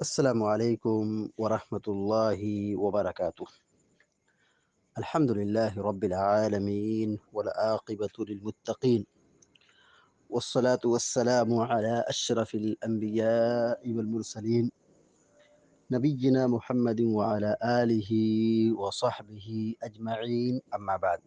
السلام عليكم ورحمة الله وبركاته. الحمد لله رب العالمين والعاقبة للمتقين، والصلاة والسلام على أشرف الأنبياء والمرسلين نبينا محمد وعلى آله وصحبه أجمعين، أما بعد.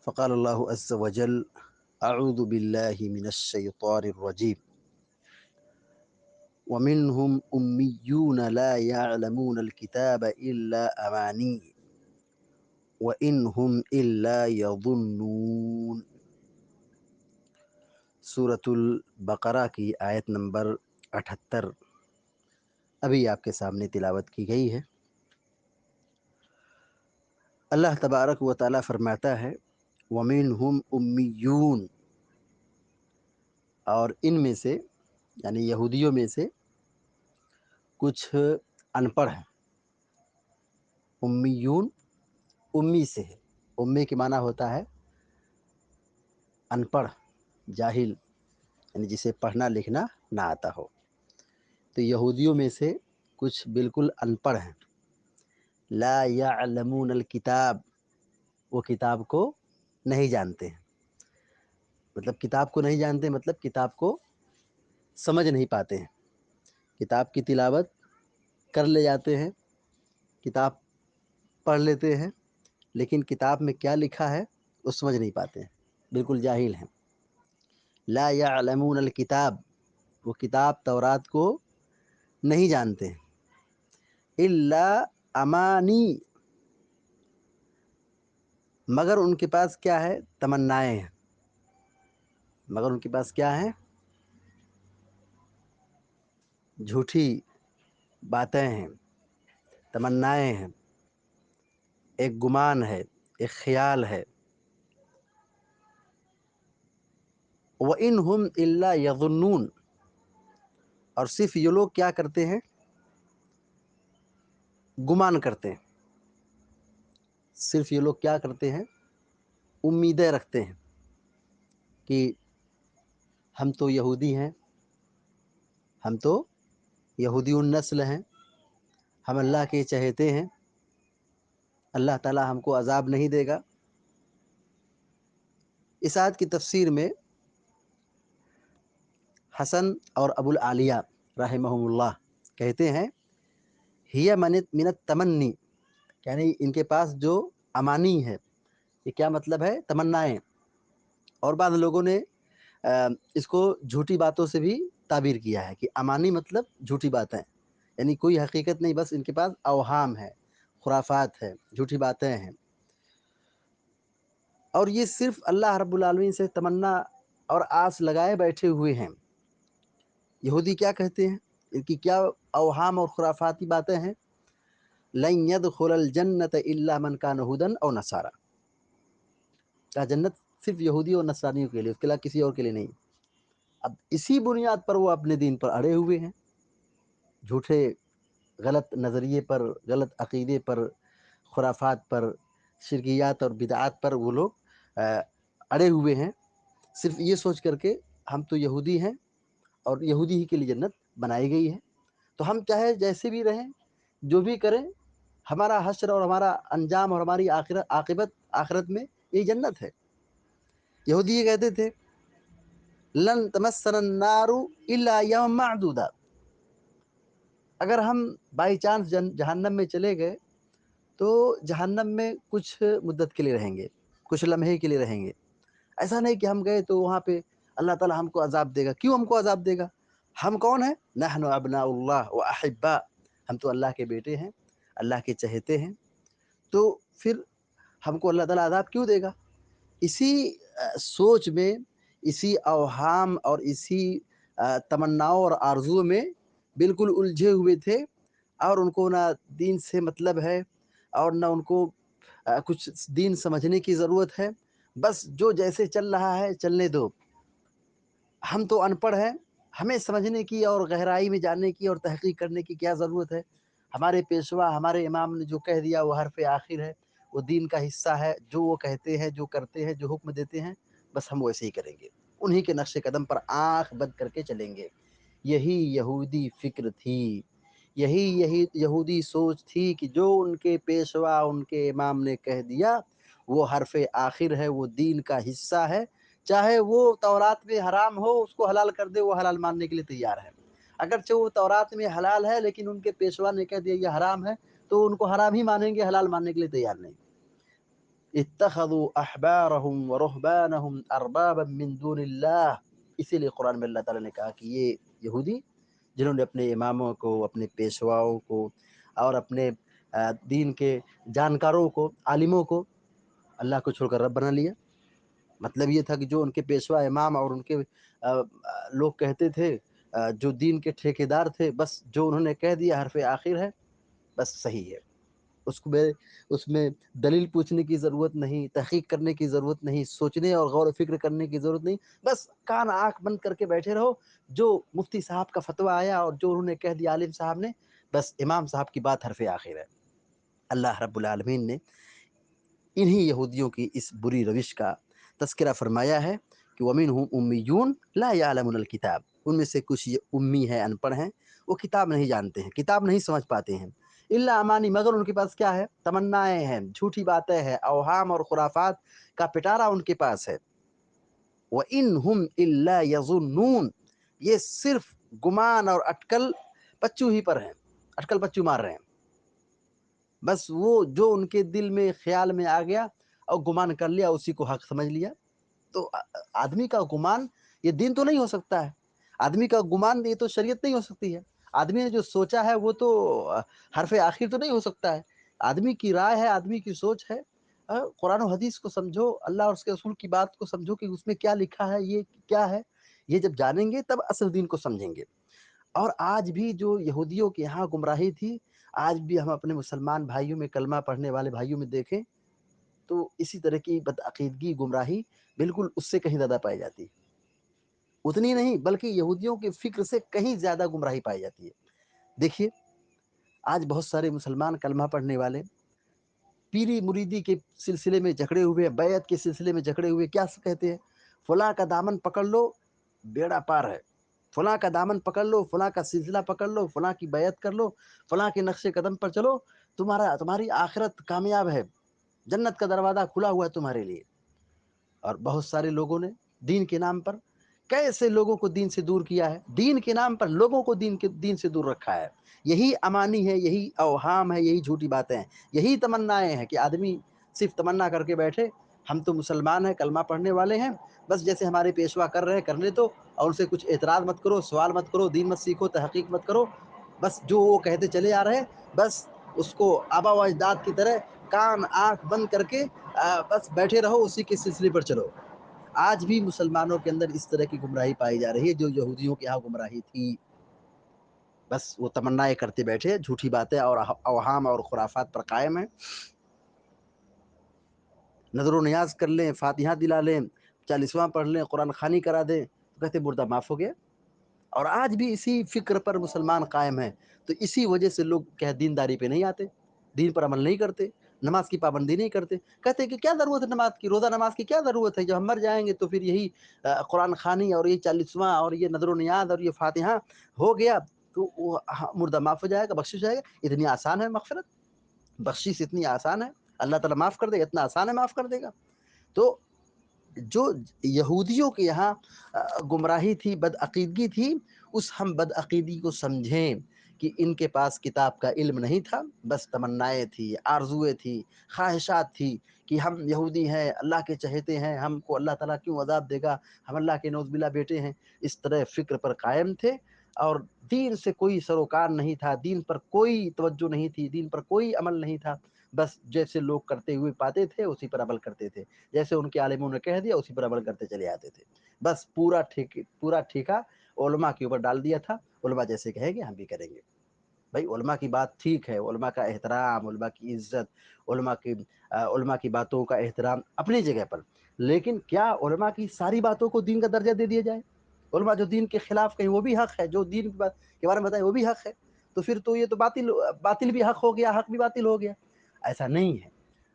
فقال الله عز وجل: أعوذ بالله من الشيطان الرجيم. ومنهم أميون لا يعلمون الكتاب إلا أماني وإن هم إلا يظنون. سورة البقرہ کی آیت نمبر 78 ابھی آپ کے سامنے تلاوت کی گئی ہے۔ اللہ تبارک و تعالیٰ فرماتا ہے وَمِنْهُمْ أُمِّيُّونَ، اور ان میں سے یعنی یہودیوں میں سے کچھ ان پڑھ ہیں۔ امیون امی سے ہے، امی کے معنی ہوتا ہے ان پڑھ، جاہل، یعنی جسے پڑھنا لکھنا نہ آتا ہو۔ تو یہودیوں میں سے کچھ بالکل ان پڑھ ہیں، لا یعلمون الکتاب، وہ کتاب کو نہیں جانتے ہیں۔ مطلب کتاب کو نہیں جانتے، مطلب کتاب کو سمجھ نہیں پاتے ہیں۔ کتاب کی تلاوت کر لے جاتے ہیں، کتاب پڑھ لیتے ہیں، لیکن کتاب میں کیا لکھا ہے وہ سمجھ نہیں پاتے ہیں، بالکل جاہل ہیں۔ لا یعلمون الکتاب، وہ کتاب تورات کو نہیں جانتے ہیں۔ الا امانی، مگر ان کے پاس کیا ہے؟ تمنائیں ہیں۔ مگر ان کے پاس کیا ہے؟ جھوٹی باتیں ہیں، تمنائیں ہیں، ایک گمان ہے، ایک خیال ہے۔ وَإِنْ هُمْ إِلَّا يَظُنُّونَ، اور صرف یہ لوگ کیا کرتے ہیں؟ گمان کرتے ہیں۔ صرف یہ لوگ کیا کرتے ہیں؟ امیدیں رکھتے ہیں کہ ہم تو یہودی ہیں، ہم تو یہودی النسل ہیں، ہم اللہ کے چہیتے ہیں، اللہ تعالیٰ ہم کو عذاب نہیں دے گا۔ اس آیت کی تفسیر میں حسن اور ابو العالیہ رحمہم اللہ کہتے ہیں ہی من التمنی، یعنی ان کے پاس جو امانی ہے، یہ کیا مطلب ہے؟ تمنائیں۔ اور بعض لوگوں نے اس کو جھوٹی باتوں سے بھی تعبیر کیا ہے کہ امانی مطلب جھوٹی باتیں، یعنی کوئی حقیقت نہیں، بس ان کے پاس اوہام ہے، خرافات ہے، جھوٹی باتیں ہیں۔ اور یہ صرف اللہ رب العالمین سے تمنا اور آس لگائے بیٹھے ہوئے ہیں۔ یہودی کیا کہتے ہیں؟ ان کی کیا اوہام اور خرافاتی باتیں ہیں؟ لن يدخل الجنت الا من كان هودا او نصارا، کیا جنت صرف یہودی اور نصرانیوں کے لیے، اس کے علاوہ کسی اور کے لیے نہیں۔ اب اسی بنیاد پر وہ اپنے دین پر اڑے ہوئے ہیں، جھوٹے غلط نظریے پر، غلط عقیدے پر، خرافات پر، شرکیات اور بدعات پر وہ لوگ اڑے ہوئے ہیں، صرف یہ سوچ کر کے ہم تو یہودی ہیں اور یہودی ہی کے لیے جنت بنائی گئی ہے، تو ہم چاہے جیسے بھی رہیں، جو بھی کریں، ہمارا حشر اور ہمارا انجام اور ہماری عاقبت آخرت میں یہ جنت ہے۔ یہودی یہ کہتے تھے لن تمسنا النار الا یوم معدودا، اگر ہم بائی چانس جہنم میں چلے گئے تو جہنم میں کچھ مدت کے لیے رہیں گے، کچھ لمحے کے لیے رہیں گے۔ ایسا نہیں کہ ہم گئے تو وہاں پہ اللہ تعالیٰ ہم کو عذاب دے گا۔ کیوں ہم کو عذاب دے گا؟ ہم کون ہیں؟ نحن ابناء اللہ و احباء، ہم تو اللہ کے بیٹے ہیں، اللہ کے چہیتے ہیں، تو پھر ہم کو اللہ تعالیٰ عذاب کیوں دے گا؟ اسی سوچ میں، اسی اوہام اور اسی تمناؤں اور آرزو میں بالکل الجھے ہوئے تھے، اور ان کو نہ دین سے مطلب ہے اور نہ ان کو کچھ دین سمجھنے کی ضرورت ہے، بس جو جیسے چل رہا ہے چلنے دو، ہم تو ان پڑھ ہیں، ہمیں سمجھنے کی اور گہرائی میں جاننے کی اور تحقیق کرنے کی کیا ضرورت ہے؟ ہمارے پیشوا، ہمارے امام نے جو کہہ دیا وہ حرف آخر ہے، وہ دین کا حصہ ہے، جو وہ کہتے ہیں، جو کرتے ہیں، جو حکم دیتے ہیں، بس ہم ویسے ہی کریں گے۔ انہی کے نقش قدم پر آنکھ بند کر کے چلیں گے۔ یہی یہودی فکر تھی، یہی یہودی سوچ تھی کہ جو ان کے پیشوا ان کے امام نے کہہ دیا وہ حرف آخر ہے، وہ دین کا حصہ ہے، چاہے وہ تورات میں حرام ہو اس کو حلال کر دے، وہ حلال ماننے کے لیے تیار ہے۔ اگرچہ وہ تورات میں حلال ہے لیکن ان کے پیشوا نے کہہ دیا یہ حرام ہے تو ان کو حرام ہی مانیں گے، حلال ماننے کے لیے تیار نہیں۔ اتخذوا احبارهم ورهبانهم اربابا من دون اللہ، اسی لیے قرآن میں اللہ تعالیٰ نے کہا کہ یہ یہودی جنہوں نے اپنے اماموں کو، اپنے پیشواؤں کو اور اپنے دین کے جانکاروں کو، عالموں کو اللہ کو چھوڑ کر رب بنا لیا۔ مطلب یہ تھا کہ جو ان کے پیشوا امام اور ان کے لوگ کہتے تھے، جو دین کے ٹھیکیدار تھے، بس جو انہوں نے کہہ دیا حرف آخر ہے بس صحیح ہے، اس میں دلیل پوچھنے کی ضرورت نہیں، تحقیق کرنے کی ضرورت نہیں، سوچنے اور غور و فکر کرنے کی ضرورت نہیں، بس کان آنکھ بند کر کے بیٹھے رہو، جو مفتی صاحب کا فتویٰ آیا اور جو انہوں نے کہہ دیا عالم صاحب نے، بس امام صاحب کی بات حرف آخر ہے۔ اللہ رب العالمین نے انہی یہودیوں کی اس بری روش کا تذکرہ فرمایا ہے کہ وَمِنْهُمْ أُمِّيُّونَ لَا يَعْلَمُونَ الْكِتَابَ، ان میں سے کچھ یہ امی ہیں، ان پڑھ ہیں، وہ کتاب نہیں جانتے ہیں، کتاب نہیں سمجھ پاتے ہیں، الا امانی، مگر ان کے پاس کیا ہے؟ تمنائیں ہیں، جھوٹی باتیں ہیں، اوہام اور خرافات کا پٹارا ان کے پاس ہے۔ وَإِنْهُمْ إِلَّا يَظُنُّونَ، یہ صرف گمان اور اٹکل پچو ہی پر ہیں، اٹکل پچو مار رہے ہیں، بس وہ جو ان کے دل میں خیال میں آ گیا اور گمان کر لیا اسی کو حق سمجھ لیا۔ تو آدمی کا گمان یہ دین تو نہیں ہو سکتا ہے، آدمی کا گمان یہ تو شریعت نہیں ہو سکتی ہے، آدمی نے جو سوچا ہے وہ تو حرف آخر تو نہیں ہو سکتا ہے، آدمی کی رائے ہے، آدمی کی سوچ ہے۔ قرآن و حدیث کو سمجھو، اللہ اور اس کے رسول کی بات کو سمجھو کہ اس میں کیا لکھا ہے، یہ کیا ہے، یہ جب جانیں گے تب اصل دین کو سمجھیں گے۔ اور آج بھی جو یہودیوں کے یہاں گمراہی تھی، آج بھی ہم اپنے مسلمان بھائیوں میں، کلمہ پڑھنے والے بھائیوں میں دیکھیں تو اسی طرح کی بدعقیدگی، گمراہی بالکل اس سے کہیں زیادہ پائی جاتی ہے، اتنی نہیں بلکہ یہودیوں کے فکر سے کہیں زیادہ گمراہی پائی جاتی ہے۔ دیکھیے آج بہت سارے مسلمان کلمہ پڑھنے والے پیری مریدی کے سلسلے میں جھگڑے ہوئے، بیعت کے سلسلے میں جھگڑے ہوئے، کیا کہتے ہیں؟ فلاں کا دامن پکڑ لو بیڑا پار ہے، فلاں کا دامن پکڑ لو، فلاں کا سلسلہ پکڑ لو، فلاں کی بیعت کر لو، فلاں کے نقش قدم پر چلو، تمہاری آخرت کامیاب ہے، جنت کا دروازہ کھلا ہوا ہے تمہارے لیے۔ اور بہت سارے لوگوں نے دین کے نام پر کیسے لوگوں کو دین سے دور کیا ہے، دین کے نام پر لوگوں کو دین سے دور رکھا ہے۔ یہی امانی ہے، یہی اوہام ہے، یہی جھوٹی باتیں ہیں، یہی تمنائیں ہیں کہ آدمی صرف تمنا کر کے بیٹھے ہم تو مسلمان ہیں، کلمہ پڑھنے والے ہیں، بس جیسے ہمارے پیشوا کر رہے ہیں کرنے دو، اور ان سے کچھ اعتراض مت کرو، سوال مت کرو، دین مت سیکھو، تحقیق مت کرو، بس جو وہ کہتے چلے آ رہے ہیں بس اس کو آبا و اجداد کی طرح کان آنکھ بند کر کے بس بیٹھے رہو، اسی کے سلسلے پر چلو۔ آج بھی مسلمانوں کے اندر اس طرح کی گمراہی پائی جا رہی ہے جو یہودیوں کے یہاں گمراہی تھی، بس وہ تمنائیں کرتے بیٹھے، جھوٹی باتیں اور اوہام اور خرافات پر قائم ہیں۔ نظر و نیاز کر لیں، فاتحہ دلا لیں، 40واں پڑھ لیں، قرآن خوانی کرا دیں تو کہتے مردہ معاف ہو گیا۔ اور آج بھی اسی فکر پر مسلمان قائم ہیں، تو اسی وجہ سے لوگ دینداری پہ نہیں آتے، دین پر عمل نہیں کرتے، نماز کی پابندی نہیں کرتے، کہتے ہیں کہ کیا ضرورت ہے نماز کی، روزہ نماز کی کیا ضرورت ہے، جب ہم مر جائیں گے تو پھر یہی قرآن خوانی اور یہ 40واں اور یہ نظر و نیاز اور یہ فاتحہ ہو گیا تو وہ مردہ معاف ہو جائے گا، بخشش ہو جائے گا۔ اتنی آسان ہے مغفرت، بخشش اتنی آسان ہے، اللہ تعالیٰ معاف کر دے گا، اتنا آسان ہے معاف کر دے گا۔ تو جو یہودیوں کے یہاں گمراہی تھی، بدعقیدگی تھی، اس ہم بدعقیدگی کو سمجھیں کہ ان کے پاس کتاب کا علم نہیں تھا، بس تمنائیں تھی، آرزویں تھی، خواہشات تھی کہ ہم یہودی ہیں، اللہ کے چہیتے ہیں، ہم کو اللہ تعالیٰ کیوں عذاب دے گا، ہم اللہ کے نعوذ باللہ بیٹے ہیں، اس طرح فکر پر قائم تھے، اور دین سے کوئی سروکار نہیں تھا، دین پر کوئی توجہ نہیں تھی، دین پر کوئی عمل نہیں تھا، بس جیسے لوگ کرتے ہوئے پاتے تھے اسی پر عمل کرتے تھے، جیسے ان کے عالموں نے کہہ دیا اسی پر عمل کرتے چلے آتے تھے، بس پورا ٹھیکہ علماء کے اوپر ڈال دیا تھا، علماء جیسے کہیں گے ہم بھی کریں گے۔ بھائی علماء کی بات ٹھیک ہے، علماء کا احترام، علماء کی عزت، علماء کی باتوں کا احترام اپنی جگہ پر، لیکن کیا علماء کی ساری باتوں کو دین کا درجہ دے دیا جائے؟ علماء جو دین کے خلاف کہیں وہ بھی حق ہے، جو دین کے بارے میں بتائیں وہ بھی حق ہے، تو پھر تو یہ تو باطل بھی حق ہو گیا، حق بھی باطل ہو گیا۔ ایسا نہیں ہے،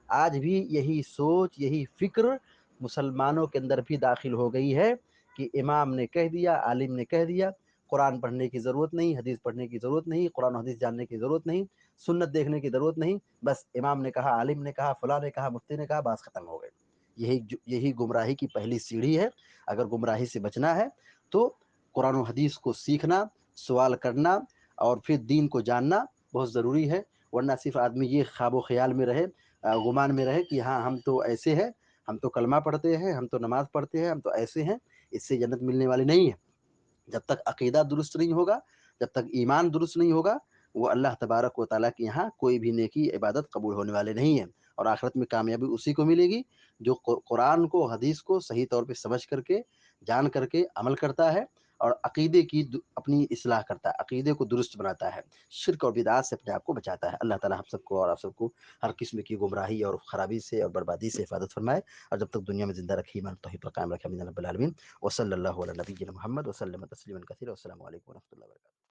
آج بھی یہی سوچ، یہی فکر مسلمانوں کے اندر بھی داخل ہو گئی ہے کہ امام نے کہہ دیا، عالم نے کہہ دیا، قرآن پڑھنے کی ضرورت نہیں، حدیث پڑھنے کی ضرورت نہیں، قرآن و حدیث جاننے کی ضرورت نہیں، سنت دیکھنے کی ضرورت نہیں، بس امام نے کہا، عالم نے کہا، فلاں نے کہا، مفتی نے کہا، بات ختم ہو گئے. یہی گمراہی کی پہلی سیڑھی ہے. اگر گمراہی سے بچنا ہے تو قرآن و حدیث کو سیکھنا، سوال کرنا اور پھر دین کو جاننا بہت ضروری ہے. ورنہ صرف آدمی یہ خواب و خیال میں رہے، گمان میں رہے کہ ہاں ہم تو ایسے ہیں، ہم تو کلمہ پڑھتے ہیں، ہم تو نماز پڑھتے ہیں، ہم تو ایسے ہیں، اس سے جنت ملنے والی نہیں ہے. جب تک عقیدہ درست نہیں ہوگا، جب تک ایمان درست نہیں ہوگا، وہ اللہ تبارک و تعالیٰ کے یہاں کوئی بھی نیکی عبادت قبول ہونے والے نہیں ہیں. اور آخرت میں کامیابی اسی کو ملے گی جو قرآن کو، حدیث کو صحیح طور پہ سمجھ کر کے، جان کر کے عمل کرتا ہے اور عقیدے کی اپنی اصلاح کرتا ہے، عقیدے کو درست بناتا ہے، شرک اور بدعات سے اپنے آپ کو بچاتا ہے. اللہ تعالیٰ ہم سب کو اور آپ سب کو ہر قسم کی گمراہی اور خرابی سے اور بربادی سے حفاظت فرمائے، اور جب تک دنیا میں زندہ رکھے ایمان توحید پر قائم رکھے. امین رب العالمین. وصلی اللہ علی نبینا محمد وسلم تسلیما کثیرا. والسلام علیکم ورحمۃ اللہ وبرکاتہ.